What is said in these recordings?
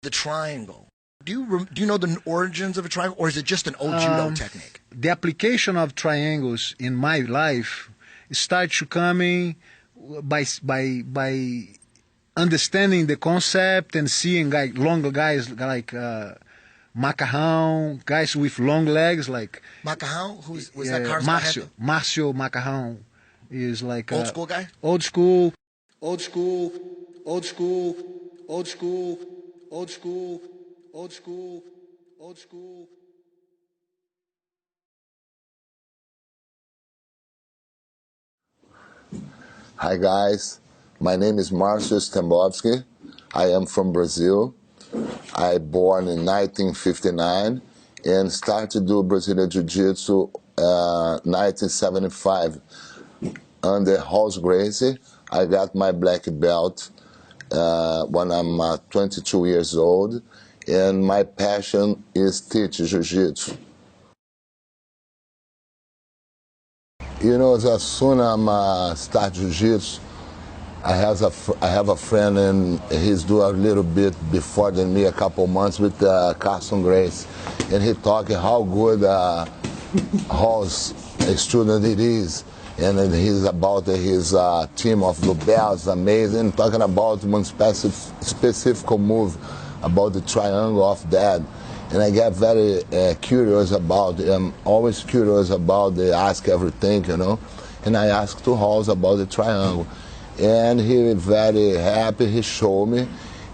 the triangle. Do you know the origins of a triangle, or is it just an old judo technique? The application of triangles in my life starts to coming by understanding the concept and seeing like long guys like Macarrão, guys with long legs like Macarrão, was that Carlos Márcio Macarrão is like old school guy. Old school, old school, old school, old school, old school, old school, old school. Hi guys, my name is Márcio Stambowski. I am from Brazil. I born in 1959 and started to do Brazilian Jiu-Jitsu 1975 under Horse Gracie. I got my black belt when I'm 22 years old, and my passion is teach Jiu-Jitsu. You know, as soon as I start Jiu-Jitsu, I have a friend, and he's doing a little bit before than me, a couple months with Carson Grace, and he talking how good horse student it is, and he's about his team of blue belts, amazing, talking about one specific move about the triangle of that. And I get very curious about it. I'm always curious about the ask everything, you know. And I asked to Halls about the triangle. And he very happy, he showed me.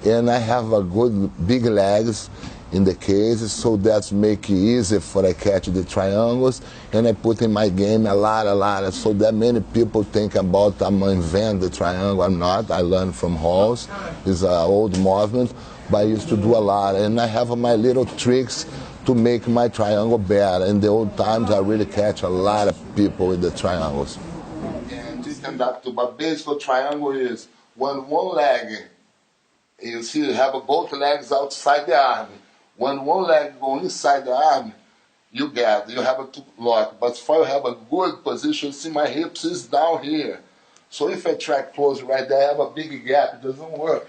And I have a good big legs in the case, so that's make it easy for I catch the triangles. And I put in my game a lot. So that many people think about I'm invent the triangle. I'm not. I learned from Halls. It's an old movement. But I used to do a lot, and I have my little tricks to make my triangle better. In the old times, I really catch a lot of people with the triangles. And this and that too, but basically triangle is when one leg, you see you have both legs outside the arm. When one leg goes inside the arm, you have to lock. But for you have a good position, see my hips is down here. So if I try close right there, I have a big gap, it doesn't work.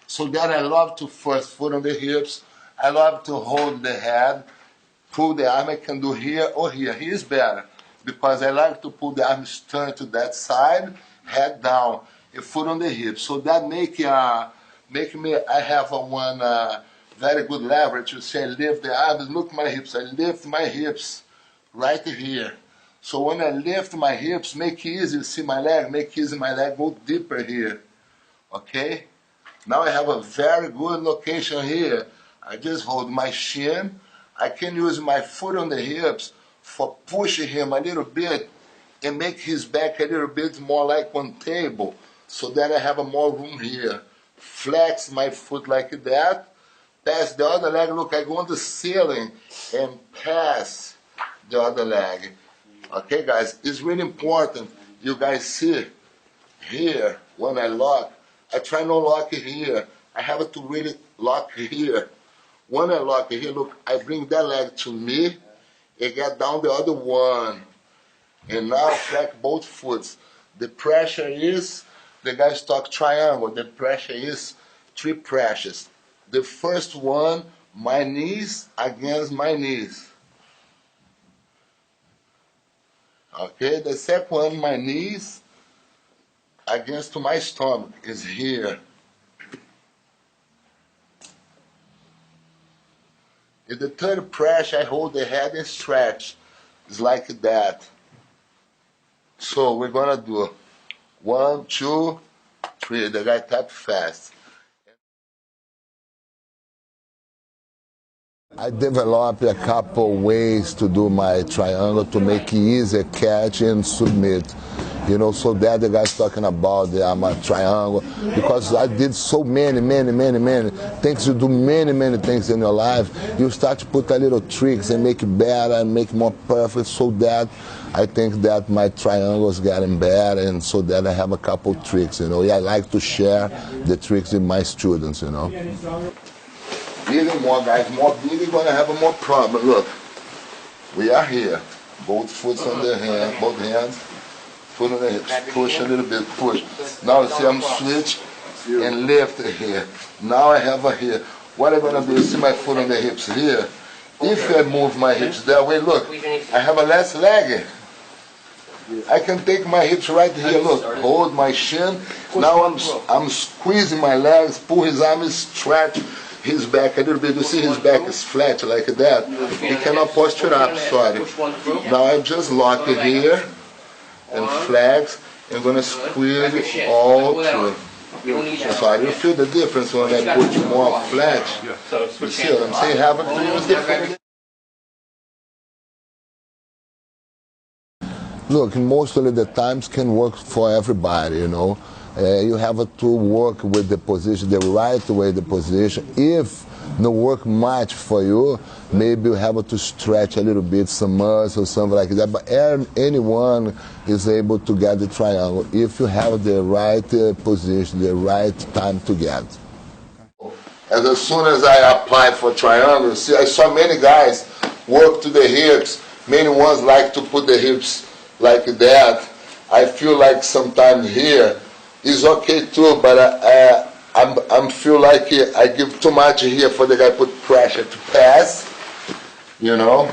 So that I love to first foot on the hips. I love to hold the head, pull the arm. I can do here or here. Here is better because I like to pull the arms turn to that side, head down, and foot on the hips. So that make me. I have one very good leverage. You say I lift the arms. Look my hips. I lift my hips right here. So when I lift my hips, make it easy. See my leg. Make easy my leg go deeper here. Okay. Now I have a very good location here. I just hold my shin. I can use my foot on the hips for pushing him a little bit and make his back a little bit more like one table so that I have a more room here. Flex my foot like that. Pass the other leg. Look, I go on the ceiling and pass the other leg. Okay, guys, it's really important. You guys see here when I lock, I try no lock here. I have to really lock here. When I lock here, look, I bring that leg to me and get down the other one. And now flex both foots. The pressure is, the guys talk triangle, the pressure is 3 pressures. The first one, my knees against my knees. Okay, the second one, my knees against my stomach is here. In the third pressure, I hold the head and stretch. It's like that. So we're gonna do 1, 2, 3. The guy tap fast. I developed a couple ways to do my triangle to make it easier catch and submit. You know, so that the guy's talking about the triangle, because I did so many things. You do many things in your life. You start to put a little tricks and make it better and make it more perfect, so that I think that my triangle is getting better, and so that I have a couple tricks, you know. Yeah, I like to share the tricks with my students, you know. Even more guys, more big, you're gonna have a more problem. Look, we are here. Both foot on the hand, both hands. Foot on the hips, push a little bit, push. Now you see I'm switch and lift here. Now I have a here. what I'm gonna do is see my foot on the hips here. If I move my hips that way, look, I have a less leg. I can take my hips right here, look, hold my shin. Now I'm squeezing my legs, pull his arms, stretch his back a little bit. You see his back is flat like that. He cannot posture up, sorry. Now I just lock it here and flex. I'm gonna squeeze it all through. So you feel the difference when I put more flat. You see what I'm saying? Have a different. Look, most of the times can work for everybody, you know. You have to work with the position, the right way the position. If no work much for you, maybe you have to stretch a little bit, some muscle or something like that. But anyone is able to get the triangle if you have the right position, the right time to get. As soon as I applied for triangle, see, I saw many guys work to the hips. Many ones like to put the hips like that. I feel like sometimes here is okay too, but I'm feel like I give too much here for the guy put pressure to pass, you know.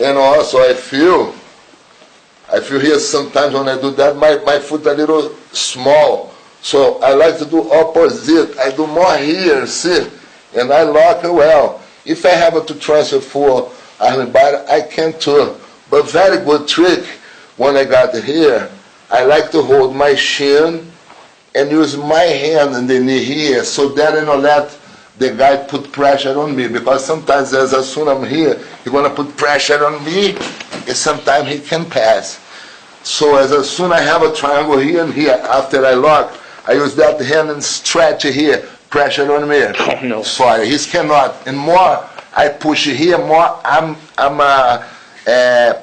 And also I feel here sometimes when I do that my foot a little small. So I like to do opposite. I do more here, see, and I lock it well. If I have to transfer for arm body, I can too. But very good trick when I got here, I like to hold my shin and use my hand in the knee here so that I don't let the guy put pressure on me, because sometimes as soon as I'm here, he's going to put pressure on me and sometimes he can pass. So as soon as I have a triangle here and here, after I lock, I use that hand and stretch here, pressure on me. Oh, no. Sorry, he cannot. And more I push here, more I'm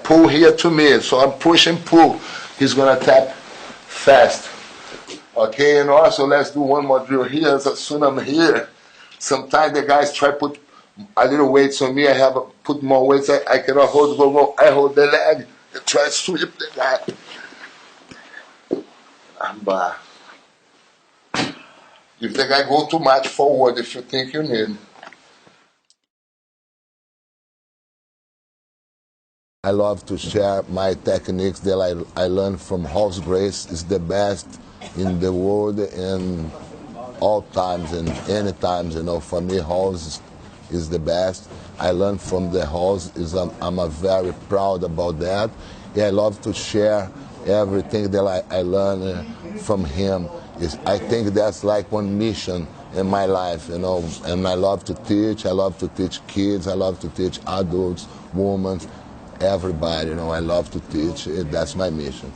pull here to me. So I'm push and pull. He's going to tap fast. Okay, and also let's do one more drill here. As soon as I'm here, sometimes the guys try to put a little weights on me. I have put more weights. I cannot hold, go. I hold the leg and try to sweep the guy. If the guy go too much forward, if you think you need. I love to share my techniques that I learned from Horse Grace. It's the best in the world in all times and any times. You know, for me, horse is the best. I learned from the horse. I'm very proud about that. Yeah, I love to share everything that I learned from him. I think that's like one mission in my life, you know. And I love to teach. I love to teach kids. I love to teach adults, women, everybody. You know, I love to teach. That's my mission.